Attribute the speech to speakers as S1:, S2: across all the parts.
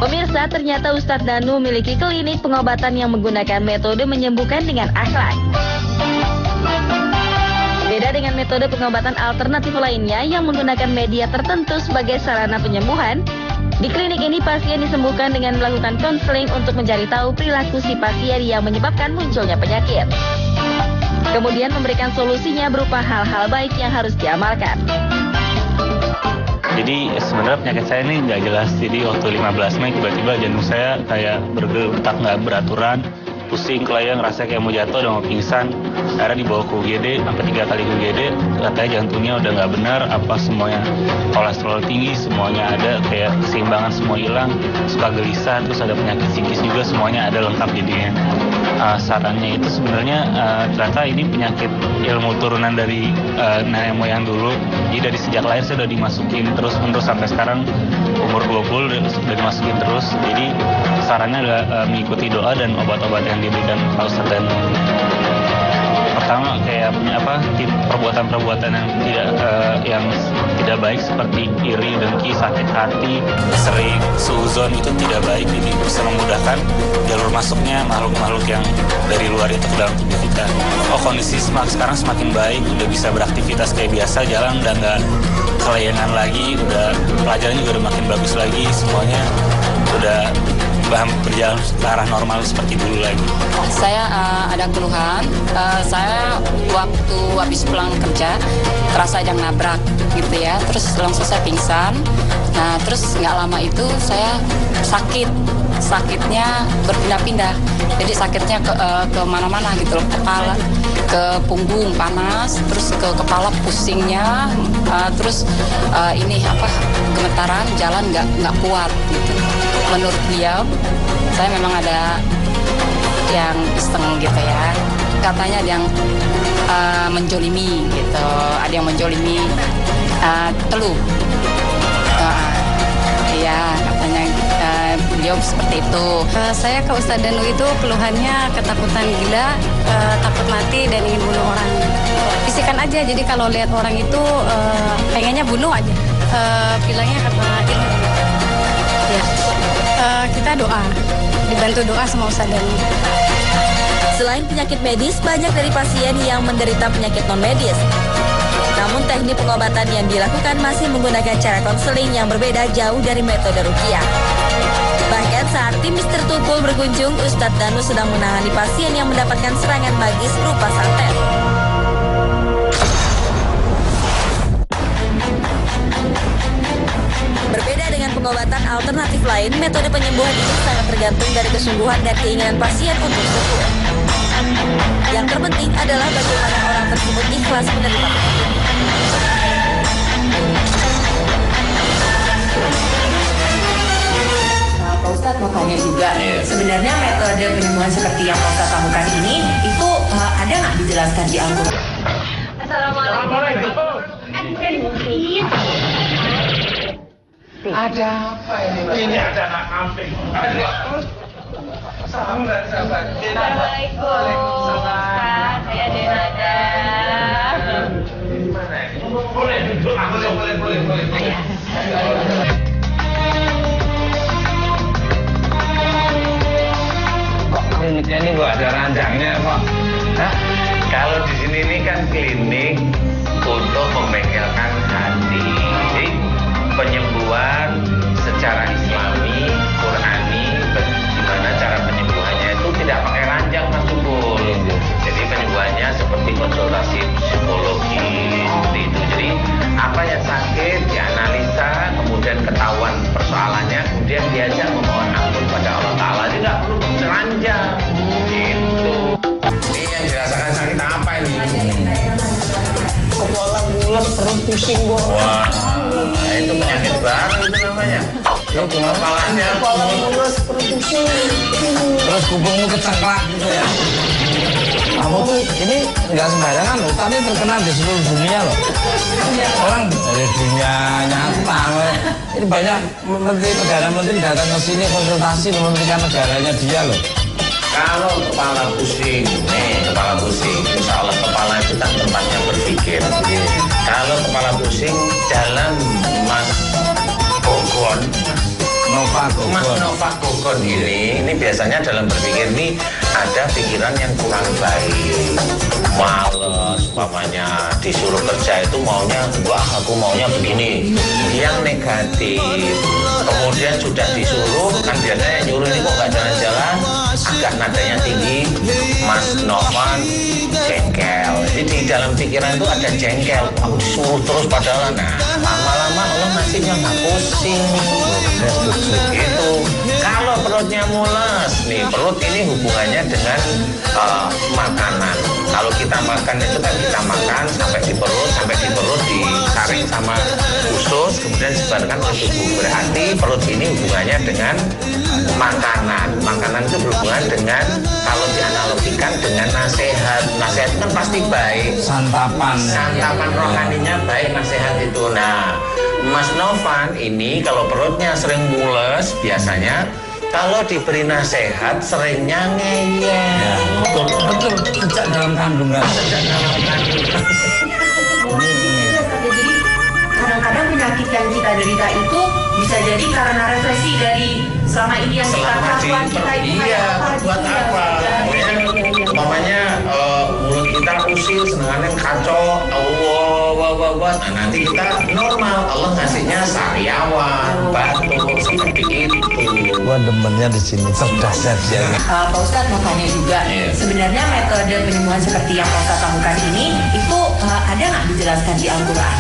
S1: Pemirsa, ternyata Ustadz Danu memiliki klinik pengobatan yang menggunakan metode menyembuhkan dengan akhlak. Beda dengan metode pengobatan alternatif lainnya yang menggunakan media tertentu sebagai sarana penyembuhan, di klinik ini pasien disembuhkan dengan melakukan konseling untuk mencari tahu perilaku si pasien yang menyebabkan munculnya penyakit. Kemudian memberikan solusinya berupa hal-hal baik yang harus diamalkan.
S2: Jadi sebenarnya penyakit saya ini nggak jelas. Jadi waktu 15 Mei tiba-tiba jantung saya kayak bergetar nggak beraturan, pusing, kelayang, rasa kayak mau jatuh, udah mau pingsan. Akhirnya dibawa ke UGD, sampai 3 kali ke UGD, katanya jantungnya udah nggak benar, apa semuanya kolesterol tinggi, semuanya ada, kayak keseimbangan semua hilang, suka gelisah, terus ada penyakit psikis juga, semuanya ada lengkap jadinya. Sarannya itu sebenarnya ternyata ini penyakit ilmu turunan dari nenek moyang dulu. Jadi dari sejak lahir saya udah dimasukin terus-menerus sampai sekarang umur 20 udah dimasukin terus. Jadi sarannya adalah mengikuti doa dan obat-obat yang diberikan Pak Ustadz Danu. Pertama kayak perbuatan-perbuatan yang tidak baik seperti iri, dengki, sakit hati, sering suuzon itu tidak baik. Ini bisa memudahkan jalur masuknya makhluk-makhluk yang dari luar itu ke dalam tubuh kita. Kondisi sekarang semakin baik, udah bisa beraktivitas kayak biasa, jalan udah nggak kelayangan lagi, udah pelajaran juga udah makin bagus lagi, semuanya udah berjalan ke arah normal seperti dulu lagi.
S3: Saya ada keluhan, saya waktu habis pulang kerja terasa ada yang nabrak gitu ya, terus langsung saya pingsan. Nah terus nggak lama itu saya sakitnya berpindah-pindah, jadi sakitnya ke mana-mana gitu loh, kepala, ke punggung panas, terus ke kepala pusingnya, terus gemetaran, jalan nggak kuat gitu. Menurut beliau, saya memang ada yang iseng gitu ya. Katanya ada yang menjolimi gitu, ada yang menjolimi teluh. Iya, katanya beliau seperti itu.
S4: Saya ke Ustadz Danu itu keluhannya ketakutan gila, takut mati dan ingin bunuh orang. Bisikan aja, jadi kalau lihat orang itu pengennya bunuh aja. Bilangnya karena ilmu. Ya. Kita doa, dibantu doa sama Ustadz Danu.
S1: Selain penyakit medis, banyak dari pasien yang menderita penyakit non-medis. Namun teknik pengobatan yang dilakukan masih menggunakan cara konseling yang berbeda jauh dari metode ruqyah. Bahkan saat tim Mr. Tukul berkunjung, Ustadz Danu sedang menangani pasien yang mendapatkan serangan magis berupa santet. Berbeda dengan pengobatan alternatif lain, metode penyembuhan ini sangat tergantung dari kesungguhan dan keinginan pasien untuk sembuh. Yang terpenting adalah bagaimana orang tersebut ikhlas menerima penyakit.
S5: Pak Ustadz mau tanya juga, sebenarnya metode penyembuhan seperti yang Pak Ustadz lakukan ini, itu ada nggak dijelaskan di Al-Quran?
S6: Assalamualaikum.
S7: Ada apa ini? Ini ada anak kambing.
S6: Assalamualaikum. Ustaz, saya Denada.
S7: Gimana ini? Boleh duduk. Boleh. Kok kliniknya ini nggak ada ranjangnya kok? Hah? Kalau di sini ini kan klinik untuk membengkelkan hati. Jadi penyembuhan secara Islami, Qurani, gimana cara penyembuhannya itu tidak pakai ranjang Mas Tukul. Jadi penyembuhannya seperti konsultasi psikologi seperti itu. Jadi apa yang sakit dianalisa, kemudian ketahuan persoalannya, kemudian diajak memohon ampun pada Allah Taala. Jadi nggak perlu ranjang. Gitu. Ini yang dirasakan sakit apa ini? Kepala bulat, perut pusing gua. Wah, itu penyakit baru itu namanya. Kepalanya bulat, perut pusing. Terus kupingmu keceklak gitu ya. Kamu tuh ini nggak sembarangan loh, tapi terkenal di seluruh dunia loh. Orang dari dunia nyata, ini banyak menteri datang ke sini konsultasi memberikan negaranya dia loh. Kalau kepala pusing, kepala pusing, insya Allah kepala itu kan tempatnya berpikir. Kalau kepala pusing, dalam Mas Bogon Mas Nova Kokon ini biasanya dalam berpikir ini ada pikiran yang kurang baik, males, umpamanya disuruh kerja itu maunya, wah aku maunya begini, yang negatif. Kemudian sudah disuruh, kan biasanya yang nyuruh ini kok nggak jalan-jalan, agak nadanya tinggi, Mas Novan jengkel. Jadi di dalam pikiran itu ada jengkel, aku disuruh terus padahal, nah lama-lama Allah ngasihnya nggak pusing. Gitu. Kalau perutnya mules, nih perut ini hubungannya dengan makanan. Kalau kita makan itu kan kita makan sampai di perut disaring sama usus, kemudian disebarkan ke tubuh. Berarti perut ini hubungannya dengan makanan. Makanan itu berhubungan dengan, kalau dianalogikan dengan nasihat. Nasihat itu kan pasti baik. Santapan rohaninya baik nasihat itu. Nah, Mas Novan ini kalau perutnya sering mules, biasanya kalau diberi nasihat seringnya ngeyel.
S8: Betul, sejak dalam kandungan.
S5: Jadi kadang-kadang penyakit yang kita derita itu bisa jadi karena refleksi dari selama ini yang kita lakukan kita itu
S7: buat apa? Umpamanya mulut kita usil, senengannya kacau, wah. Nah nanti kita normal, Allah ngasihnya sariawan, batuk, seperti itu.
S8: Gua demennya di sini cerdas ya.
S5: Pak Ustadz mau tanya juga, sebenarnya metode penyembuhan seperti yang Pak Ustadz lakukan ini itu ada nggak dijelaskan di Al-Quran?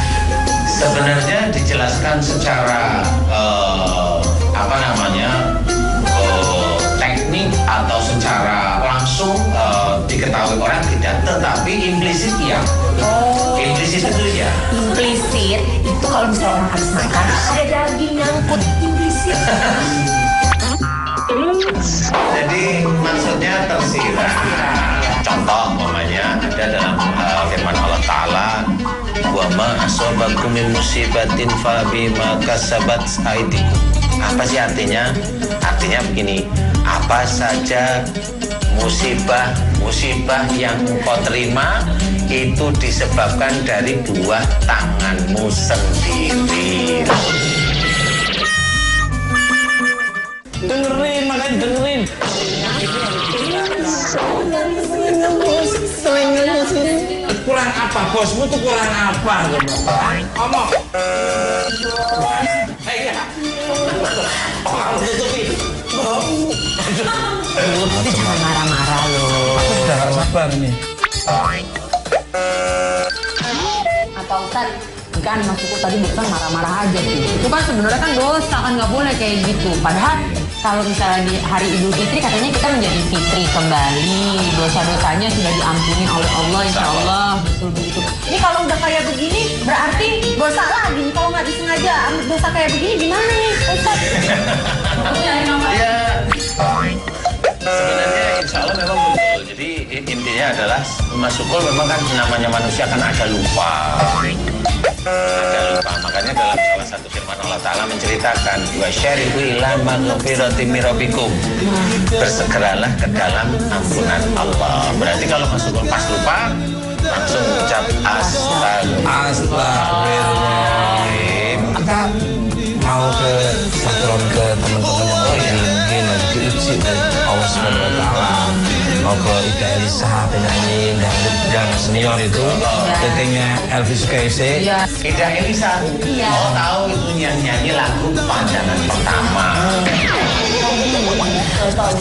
S7: Sebenarnya dijelaskan secara teknik atau secara langsung diketahui orang tidak, tetapi implisit ya. Implisit itu ya.
S5: Implisit itu kalau misalnya orang habis makan ada daging nyangkut, implisit.
S7: Jadi maksudnya tersirat. Contoh umpamanya ada dalam firman Allah Ta'ala, wa ma asobakum min musibatin fa bima kasabat aydikum. Apa sih artinya? Artinya begini, apa saja musibah yang engkau terima itu disebabkan dari buah tanganmu sendiri.
S8: Dengerin. Kurang apa? Bosmu tuh kurang apa? Ngomong.
S5: Jangan marah-marah loh.
S8: Udah gak sabar nih.
S4: Apa Ustadz? Kan maksudku tadi bukan marah-marah aja sih. Itu kan sebenarnya kan dosa, kan nggak boleh kayak gitu. Padahal kalau misalnya di hari Idul Fitri katanya kita menjadi fitri kembali, dosa-dosanya sudah diampuni oleh Allah, insya Allah, betul begitu. Ini kalau udah kayak begini berarti dosa lagi. Kalau nggak disengaja dosa kayak begini gimana nih, Ustaz?
S7: Ya, sebenarnya insya Allah memang betul. Jadi intinya adalah Mas Sukul memang kan namanya manusia kan ada lupa. Makanya dalam salah satu firman Allah Ta'ala menceritakan wa syaribu ila maghfirati mirabikum, bersegeralah ke dalam ampunan Allah. Berarti kalau Mas Sukul pas lupa langsung ucap astagfirullahaladzim.
S8: Kita mau ke saluran ke teman-teman yang mungkin lagi diuji oleh Allah Subhanahu Wa Taala. Mau ke Ida Elisa, penyanyi yang senior itu, ketingnya Elvis Sukaisi.
S7: Ida Elisa, mau tahu itu nyanyi lagu panjangan pertama.
S4: Bukan,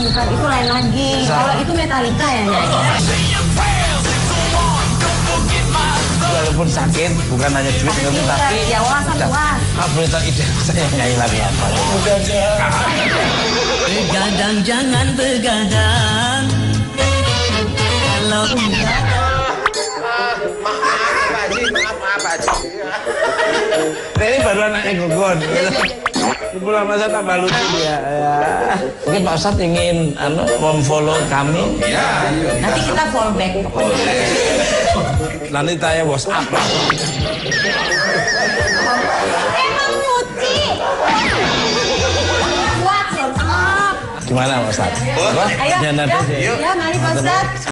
S4: itu lain lagi. Kalau itu Metallica ya nyanyi.
S8: Walaupun sakit, bukan hanya duit, tapi
S4: ya was.
S8: berita ide saya nyanyi lagi apa?
S9: Begadang jangan begadang. Kalau
S7: Maaf Pak Haji.
S8: Ini baru anaknya Gugun. Di bulan masa tambah lucu dia. Ya. Mungkin Pak Ustadz ingin memfollow kami.
S7: Ya.
S5: Nanti kita follow back.
S8: Nanti tanya WhatsApp.
S4: Emang nyuci. WhatsApp.
S8: Gimana Pak Ustadz?
S5: Ayo,
S8: Ya,
S5: ya, mari Pak Ustadz.